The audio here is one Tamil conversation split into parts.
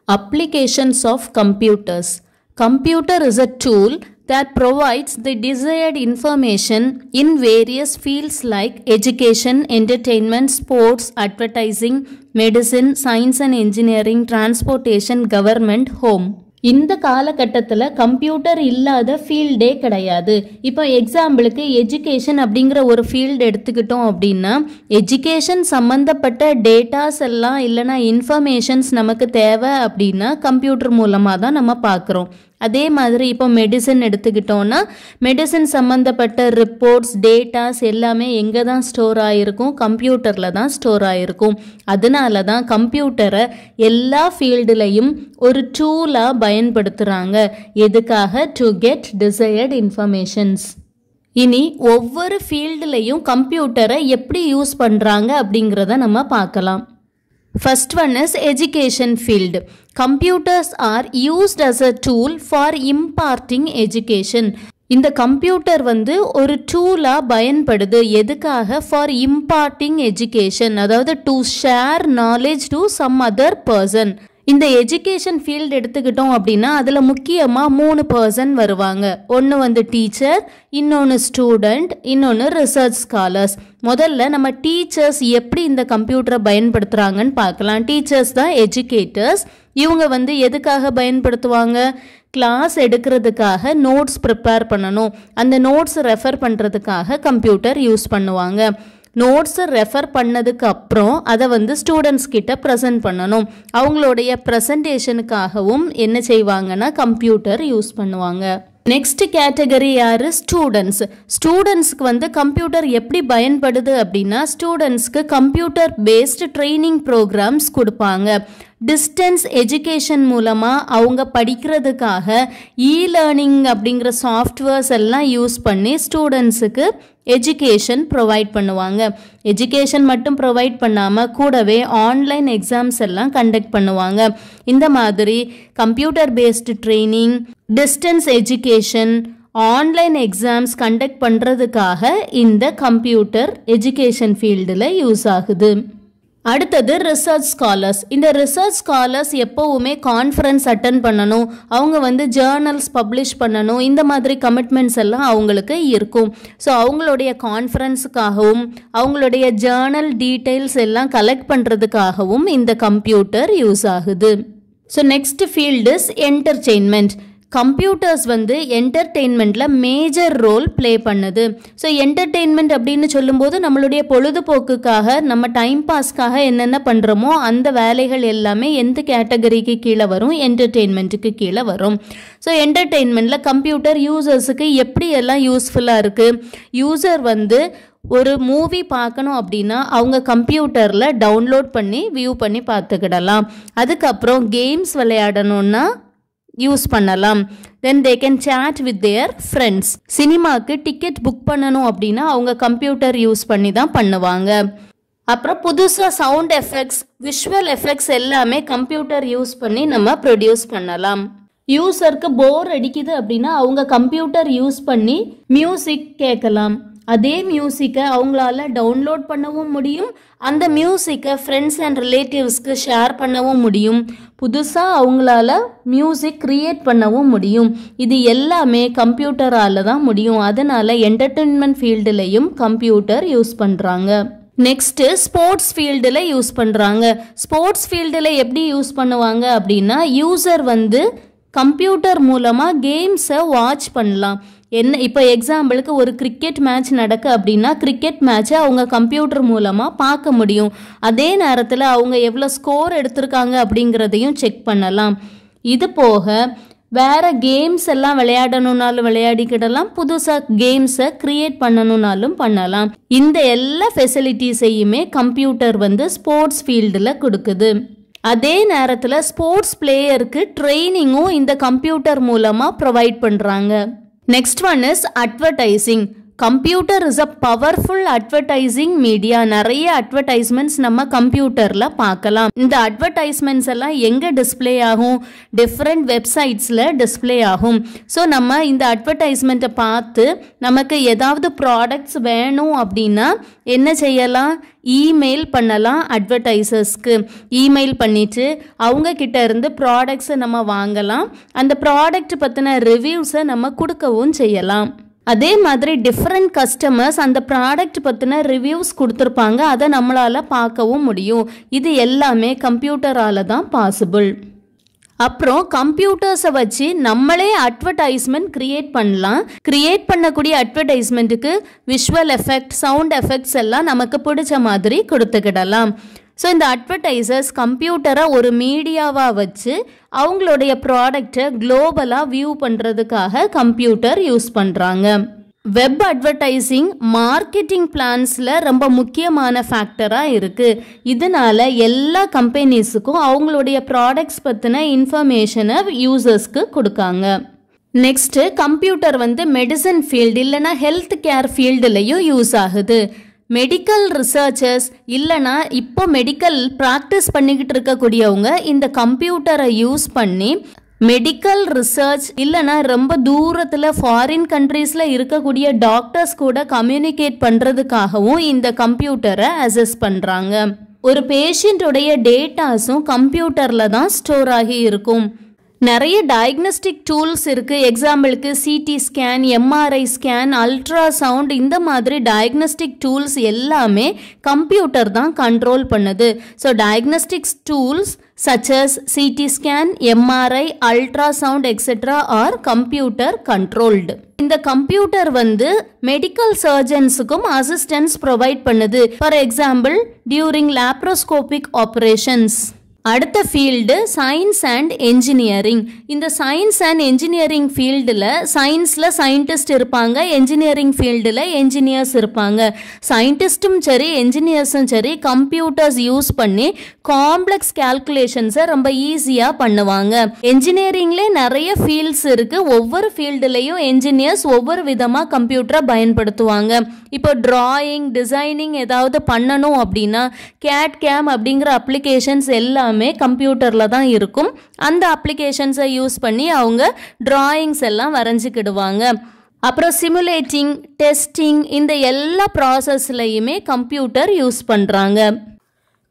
Applications of computers. Computer is a tool that provides the desired information in various fields like education, entertainment, sports, advertising, medicine, science and engineering, transportation, government, home. இந்த காலகட்டத்தில் கம்ப்யூட்டர் இல்லாத ஃபீல்டே கிடையாது. இப்போ எக்ஸாம்பிளுக்கு எஜுகேஷன் அப்படிங்கிற ஒரு ஃபீல்டு எடுத்துக்கிட்டோம் அப்படின்னா எஜுகேஷன் சம்மந்தப்பட்ட டேட்டாஸ் எல்லாம் இல்லைனா இன்ஃபர்மேஷன்ஸ் நமக்கு தேவை அப்படின்னா கம்ப்யூட்டர் மூலமாக தான் நம்ம பார்க்குறோம். அதே மாதிரி இப்போ மெடிசன் எடுத்துக்கிட்டோன்னா மெடிசன் சம்மந்தப்பட்ட ரிப்போர்ட்ஸ் டேட்டாஸ் எல்லாமே எங்கே தான் ஸ்டோர் ஆகிருக்கும், கம்ப்யூட்டரில் தான் ஸ்டோர் ஆகிருக்கும். அதனால தான் கம்ப்யூட்டரை எல்லா ஃபீல்டுலையும் ஒரு டூலாக பயன்படுத்துகிறாங்க. எதுக்காக? To get desired informations. இனி ஒவ்வொரு ஃபீல்டுலையும் கம்ப்யூட்டரை எப்படி யூஸ் பண்ணுறாங்க அப்படிங்கிறத நம்ம பார்க்கலாம். First one is education field. Computers are used as a tool for imparting education. இந்த கம்ப்யூட்டர் ஒரு டூலாக பயன்படுது. எதுக்காக? ஃபார் இம்பார்ட்டிங் எஜுகேஷன், அதாவது to share knowledge to some other person. இந்த எஜுகேஷன் ஃபீல்டு எடுத்துக்கிட்டோம் அப்படின்னா அதில் முக்கியமாக 3 பர்சன் வருவாங்க. ஒன்று டீச்சர், இன்னொன்று ஸ்டூடெண்ட், இன்னொன்று ரிசர்ச் ஸ்காலர்ஸ். முதல்ல நம்ம டீச்சர்ஸ் எப்படி இந்த கம்ப்யூட்டரை பயன்படுத்துகிறாங்கன்னு பார்க்கலாம். டீச்சர்ஸ் தான் எஜுகேட்டர்ஸ். இவங்க எதுக்காக பயன்படுத்துவாங்க? கிளாஸ் எடுக்கிறதுக்காக நோட்ஸ் ப்ரிப்பேர் பண்ணணும், அந்த நோட்ஸ் ரெஃபர் பண்ணுறதுக்காக கம்ப்யூட்டர் யூஸ் பண்ணுவாங்க. நோட்ஸை ரெஃபர் பண்ணதுக்கு அப்புறம் அதை ஸ்டூடெண்ட்ஸ் கிட்ட ப்ரெசென்ட் பண்ணணும். அவங்களுடைய ப்ரெசன்டேஷனுக்காகவும் என்ன செய்வாங்கன்னா கம்ப்யூட்டர் யூஸ் பண்ணுவாங்க. நெக்ஸ்ட் கேட்டகரி யாரு? ஸ்டூடெண்ட்ஸ். ஸ்டூடெண்ட்ஸ்க்கு கம்ப்யூட்டர் எப்படி பயன்படுது அப்படின்னா ஸ்டூடெண்ட்ஸ்க்கு கம்ப்யூட்டர் பேஸ்டு ட்ரைனிங் ப்ரோக்ராம்ஸ் கொடுப்பாங்க. டிஸ்டன்ஸ் எஜுகேஷன் மூலமாக அவங்க படிக்கிறதுக்காக லேர்னிங் அப்படிங்கிற சாஃப்ட்வேர்ஸ் எல்லாம் யூஸ் பண்ணி ஸ்டூடெண்ட்ஸுக்கு எஜுகேஷன் ப்ரொவைட் பண்ணுவாங்க. எஜுகேஷன் மட்டும் ப்ரொவைட் பண்ணாமல் கூடவே ஆன்லைன் எக்ஸாம்ஸ் எல்லாம் கண்டக்ட் பண்ணுவாங்க. இந்த மாதிரி computer based training, distance education, online exams conduct பண்ணுறதுக்காக இந்த கம்ப்யூட்டர் எஜுகேஷன் ஃபீல்டில் யூஸ் ஆகுது. அடுத்தது ரிசர்ச் ஸ்காலர்ஸ். இந்த ரிசர்ச் ஸ்காலர்ஸ் எப்போவுமே கான்ஃபரன்ஸ் அட்டன் பண்ணணும், அவங்க ஜேர்னல்ஸ் பப்ளிஷ் பண்ணணும், இந்த மாதிரி கமிட்மெண்ட்ஸ் எல்லாம் அவங்களுக்கு இருக்கும். ஸோ அவங்களுடைய கான்ஃபரன்ஸுக்காகவும் அவங்களுடைய ஜேர்னல் டீட்டெயில்ஸ் எல்லாம் கலெக்ட் பண்ணுறதுக்காகவும் இந்த கம்ப்யூட்டர் யூஸ் ஆகுது. So next field is entertainment. Computers என்டர்டெயின்மெண்ட்டில் மேஜர் ரோல் ப்ளே பண்ணுது. ஸோ என்டர்டெயின்மெண்ட் அப்படின்னு சொல்லும்போது நம்மளுடைய பொழுதுபோக்குக்காக நம்ம டைம் பாஸ்க்காக என்னென்ன பண்ணுறோமோ அந்த வேலைகள் எல்லாமே எந்த கேட்டகரிக்கு கீழே வரும்? என்டர்டெயின்மெண்ட்டுக்கு கீழே வரும். ஸோ என்டர்டெயின்மெண்ட்டில் கம்ப்யூட்டர் யூசர்ஸுக்கு எப்படி எல்லாம் யூஸ்ஃபுல்லாக இருக்குது? யூசர் ஒரு மூவி பார்க்கணும் அப்படின்னா அவங்க கம்ப்யூட்டரில் டவுன்லோட் பண்ணி வியூ பண்ணி பார்த்துக்கிடலாம். அதுக்கப்புறம் கேம்ஸ் விளையாடணுன்னா யூஸ் பண்ணலாம். Then they can chat with their friends. சினிமாவுக்கு டிக்கெட் புக் பண்ணணும் அப்படின்னா அவங்க கம்ப்யூட்டர் யூஸ் பண்ணி தான் பண்ணுவாங்க. அப்புறம் புதுசாக சவுண்ட் எஃபெக்ட்ஸ், விஷுவல் எஃபெக்ட்ஸ் எல்லாமே கம்ப்யூட்டர் யூஸ் பண்ணி நம்ம ப்ரொடியூஸ் பண்ணலாம். யூசருக்கு போர் அடிக்குது அப்படின்னா அவங்க கம்ப்யூட்டர் யூஸ் பண்ணி மியூசிக் கேட்கலாம். அதே மியூசிக்கை அவங்களால டவுன்லோட் பண்ணவும் முடியும், அந்த மியூசிக்கை ஃப்ரெண்ட்ஸ் அண்ட் ரிலேட்டிவ்ஸ்க்கு ஷேர் பண்ணவும் முடியும், புதுசாக அவங்களால மியூசிக் க்ரியேட் பண்ணவும் முடியும். இது எல்லாமே கம்ப்யூட்டரால் தான் முடியும். அதனால் என்டர்டெயின்மெண்ட் ஃபீல்டுலையும் கம்ப்யூட்டர் யூஸ் பண்ணுறாங்க. நெக்ஸ்ட்டு ஸ்போர்ட்ஸ் ஃபீல்டில் யூஸ் பண்ணுறாங்க. ஸ்போர்ட்ஸ் ஃபீல்டில் எப்படி யூஸ் பண்ணுவாங்க அப்படின்னா யூசர் கம்ப்யூட்டர் மூலமாக கேம்ஸை வாட்ச் பண்ணலாம். இப்போ எக்ஸாம்பிளுக்கு ஒரு கிரிக்கெட் மேட்ச் நடக்கு அப்படின்னா கிரிக்கெட் மேட்சை அவங்க கம்ப்யூட்டர் மூலமாக பார்க்க முடியும். அதே நேரத்தில் அவங்க எவ்வளோ ஸ்கோர் எடுத்திருக்காங்க அப்படிங்கிறதையும் செக் பண்ணலாம். இது போக வேறு கேம்ஸ் எல்லாம் விளையாடணுன்னாலும் விளையாடிக்கிடலாம், புதுசாக கேம்ஸை க்ரியேட் பண்ணணுன்னாலும் பண்ணலாம். இந்த எல்லா ஃபெசிலிட்டிஸையுமே கம்ப்யூட்டர் ஸ்போர்ட்ஸ் ஃபீல்டில் கொடுக்குது. அதே நேரத்தில் ஸ்போர்ட்ஸ் பிளேயருக்கு ட்ரைனிங்கும் இந்த கம்ப்யூட்டர் மூலமாக ப்ரொவைட் பண்ணுறாங்க. Next one is advertising. Computer is a powerful advertising media. நிறைய அட்வர்டைஸ்மெண்ட்ஸ் நம்ம கம்ப்யூட்டர்ல பார்க்கலாம். இந்த அட்வர்டைஸ்மெண்ட்ஸ் எல்லாம் எங்க டிஸ்பிளே ஆகும்? டிஃப்ரெண்ட் வெப்சைட்ஸ்ல டிஸ்பிளே ஆகும். ஸோ நம்ம இந்த அட்வர்டைஸ்மெண்ட்டை பார்த்து நமக்கு ஏதாவது ப்ராடக்ட்ஸ் வேணும் அப்படின்னா என்ன செய்யலாம்? இமெயில் பண்ணலாம். அட்வர்டைசர்ஸ்க்கு இமெயில் பண்ணிட்டு அவங்க கிட்ட இருந்து ப்ராடக்ட்ஸை நம்ம வாங்கலாம். அந்த ப்ராடக்ட் பற்றின ரிவ்யூஸை நம்ம கொடுக்கவும் செய்யலாம். அதே மாதிரி டிஃப்ரெண்ட் கஸ்டமர்ஸ் அந்த ப்ராடக்ட் பற்றின ரிவ்யூஸ் கொடுத்துருப்பாங்க. அதை நம்மளால் பார்க்கவும் முடியும். இது எல்லாமே கம்ப்யூட்டரால் தான் பாசிபிள். அப்புறம் கம்ப்யூட்டர்ஸை வச்சு நம்மளே அட்வர்டைஸ்மெண்ட் கிரியேட் பண்ணலாம். கிரியேட் பண்ணக்கூடிய அட்வர்டைஸ்மெண்ட்டுக்கு விஷுவல் எஃபெக்ட், சவுண்ட் எஃபெக்ட்ஸ் எல்லாம் நமக்கு பிடிச்ச மாதிரி கொடுத்துக்கிடலாம். ஸோ இந்த அட்வர்டைசர்ஸ் கம்ப்யூட்டரை ஒரு மீடியாவாக வச்சு அவங்களுடைய ப்ராடக்டை குளோபலாக வியூ பண்ணுறதுக்காக கம்ப்யூட்டர் யூஸ் பண்ணுறாங்க. வெப் அட்வர்டைசிங் மார்க்கெட்டிங் பிளான்ஸில் ரொம்ப முக்கியமான ஃபேக்டராக இருக்குது. இதனால எல்லா கம்பெனிஸுக்கும் அவங்களுடைய ப்ராடக்ட்ஸ் பற்றின இன்ஃபர்மேஷனை யூசர்ஸ்க்கு கொடுக்காங்க. நெக்ஸ்ட்டு கம்ப்யூட்டர் மெடிசன் ஃபீல்டு இல்லைனா ஹெல்த் கேர் ஃபீல்டுலையும் யூஸ் ஆகுது. மெடிக்கல் ரிசர்ச்சர்ஸ் இல்லைனா இப்போ மெடிக்கல் ப்ராக்டிஸ் பண்ணிக்கிட்டு இருக்கக்கூடியவங்க இந்த கம்ப்யூட்டரை யூஸ் பண்ணி மெடிக்கல் ரிசர்ச் இல்லைனா ரொம்ப தூரத்தில் ஃபாரின் கண்ட்ரீஸில் இருக்கக்கூடிய டாக்டர்ஸ் கூட கம்யூனிகேட் பண்ணுறதுக்காகவும் இந்த கம்ப்யூட்டரை அசஸ் பண்ணுறாங்க. ஒரு பேஷண்ட்டுடைய டேட்டாஸும் கம்ப்யூட்டரில் தான் ஸ்டோர் ஆகி இருக்கும். நிறைய டயக்னோஸ்டிக் டூல்ஸ் இருக்குது. எக்ஸாம்பிளுக்கு CT scan, MRI scan, ultrasound, இந்த மாதிரி டயக்னோஸ்டிக் டூல்ஸ் எல்லாமே கம்ப்யூட்டர் தான் கண்ட்ரோல் பண்ணுது. So diagnostics tools such as CT scan, MRI, ultrasound etc. are computer controlled. இந்த கம்ப்யூட்டர் மெடிக்கல் சர்ஜன்ஸுக்கும் அசிஸ்டன்ஸ் ப்ரொவைட் பண்ணுது. For example during laparoscopic operations. அடுத்த ஃபீல்டு சயின்ஸ் அண்ட் என்ஜினியரிங். இந்த சயின்ஸ் அண்ட் என்ஜினியரிங் ஃபீல்டில் சயின்ஸில் சயின்டிஸ்ட் இருப்பாங்க, என்ஜினியரிங் ஃபீல்டில் என்ஜினியர்ஸ் இருப்பாங்க. சயின்டிஸ்ட்டும் சரி என்ஜினியர்ஸும் சரி கம்ப்யூட்டர்ஸ் யூஸ் பண்ணி காம்ப்ளெக்ஸ் கால்குலேஷன்ஸை ரொம்ப ஈஸியாக பண்ணுவாங்க. என்ஜினியரிங்லே நிறைய ஃபீல்ட்ஸ் இருக்குது. ஒவ்வொரு ஃபீல்டுலேயும் என்ஜினியர்ஸ் ஒவ்வொரு விதமாக கம்ப்யூட்டரை பயன்படுத்துவாங்க. இப்போ டிராயிங், டிசைனிங் ஏதாவது பண்ணணும் அப்படின்னா கேட் கேம் அப்படிங்கிற அப்ளிகேஷன்ஸ் எல்லாம் கம்ப்யூட்டர்ல தான் இருக்கும். அந்த அப்ளிகேஷன்ஸை யூஸ் பண்ணி அவங்க டிராயிங்ஸ் எல்லாம் வரைஞ்சிக்கிடுவாங்க. அப்புறம் சிமுலேட்டிங், டெஸ்டிங், இந்த எல்லா ப்ராசஸ்லையுமே கம்ப்யூட்டர் யூஸ் பண்ணுறாங்க.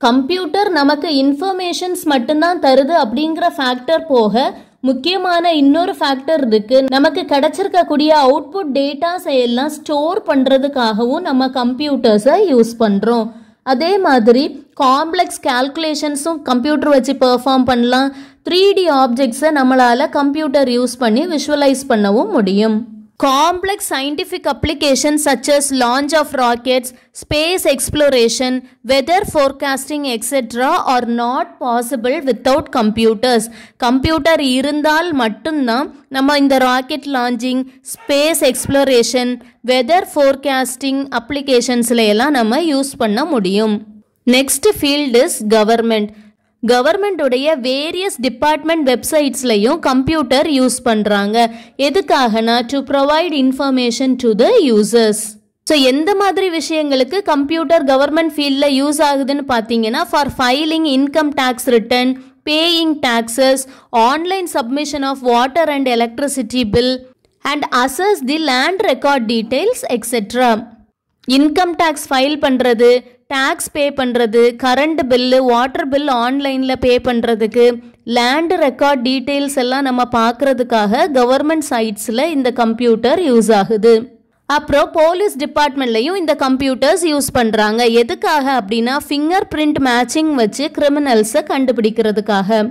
கம்ப்யூட்டர் நமக்கு இன்ஃபர்மேஷன்ஸ் மட்டும்தான் தருது அப்படிங்கிற ஃபேக்டர் போக முக்கியமான இன்னொரு ஃபேக்டர் இருக்கு. நமக்கு கிடைச்சிருக்கக்கூடிய அவுட்புட் டேட்டாஸை எல்லாம் ஸ்டோர் பண்ணுறதுக்காகவும் நம்ம கம்ப்யூட்டர்ஸை யூஸ் பண்ணுறோம். அதே மாதிரி காம்ப்ளெக்ஸ் கால்குலேஷன்ஸும் கம்ப்யூட்டர் வச்சு பெர்ஃபார்ம் பண்ணலாம். 3D ஆப்ஜெக்ட்ஸை நம்மளால் கம்ப்யூட்டர் யூஸ் பண்ணி விஷுவலைஸ் பண்ணவும் முடியும். Complex scientific applications such as launch of rockets, space exploration, weather forecasting etc. are not possible without computers. Computer இருந்தால் மட்டும்தான் நம்ம இந்த rocket launching, space exploration, weather forecasting அப்ளிகேஷன்ஸ்ல எல்லாம் நம்ம யூஸ் பண்ண முடியும். Next field is government. கவர்மெண்ட்டுடைய வேரியஸ் டிபார்ட்மெண்ட் வெப்சைட்ஸ்லையும் கம்ப்யூட்டர் யூஸ் பண்ணுறாங்க. எதுக்காகனா to provide information to the users. So எந்த மாதிரி விஷயங்களுக்கு கம்ப்யூட்டர் கவர்மெண்ட் ஃபீல்டில் யூஸ் ஆகுதுன்னு பார்த்தீங்கன்னா for filing income tax return, paying taxes, online submission of water and electricity bill and access the land record details etcetera. Income tax file பண்ணுறது, டேக்ஸ் பே பண்ணுறது, கரண்ட் பில்லு, வாட்டர் பில் ஆன்லைனில் பே பண்ணுறதுக்கு, லேண்ட் ரெக்கார்ட் டீட்டெயில்ஸ் எல்லாம் நம்ம பார்க்குறதுக்காக கவர்மெண்ட் சைட்ஸில் இந்த கம்ப்யூட்டர் யூஸ் ஆகுது. அப்புறம் போலீஸ் டிபார்ட்மெண்ட்லையும் இந்த கம்ப்யூட்டர்ஸ் யூஸ் பண்ணுறாங்க. எதுக்காக அப்படின்னா ஃபிங்கர் பிரிண்ட் மேட்சிங் வச்சு கிரிமினல்ஸை கண்டுபிடிக்கிறதுக்காக.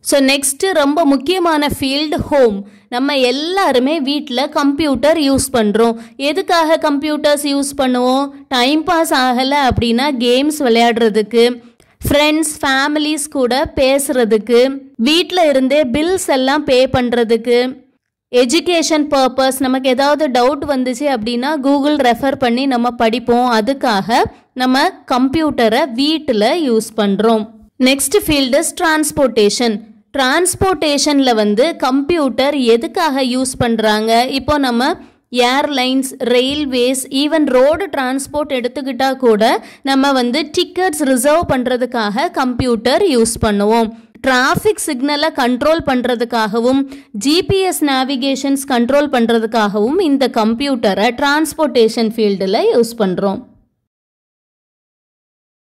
ஸோ நெக்ஸ்ட்டு ரொம்ப முக்கியமான ஃபீல்டு ஹோம். நம்ம எல்லாருமே வீட்டில் கம்ப்யூட்டர் யூஸ் பண்ணுறோம். எதுக்காக கம்ப்யூட்டர்ஸ் யூஸ் பண்ணுவோம்? டைம் பாஸ் ஆகலை அப்படின்னா கேம்ஸ் விளையாடுறதுக்கு, ஃப்ரெண்ட்ஸ் ஃபேமிலிஸ் கூட பேசுகிறதுக்கு, வீட்டில் இருந்தே பில்ஸ் எல்லாம் பே பண்ணுறதுக்கு, எஜுகேஷன் பர்பஸ், நமக்கு ஏதாவது டவுட் வந்துச்சு அப்படின்னா கூகுள் ரெஃபர் பண்ணி நம்ம படிப்போம். அதுக்காக நம்ம கம்ப்யூட்டரை வீட்டில் யூஸ் பண்ணுறோம். Next field is transportation. டிரான்ஸ்போர்ட்டேஷனில் கம்ப்யூட்டர் எதுக்காக யூஸ் பண்ணுறாங்க? இப்போ நம்ம airlines, railways, even road transport எடுத்துக்கிட்டா கூட நம்ம வந்து டிக்கெட்ஸ் ரிசர்வ் பண்ணுறதுக்காக கம்ப்யூட்டர் யூஸ் பண்ணுவோம். டிராஃபிக் சிக்னலை கண்ட்ரோல் பண்ணுறதுக்காகவும் ஜிபிஎஸ் நேவிகேஷன்ஸ் கண்ட்ரோல் பண்ணுறதுக்காகவும் இந்த கம்ப்யூட்டரை டிரான்ஸ்போர்ட்டேஷன் ஃபீல்டில் யூஸ் பண்ணுறோம்.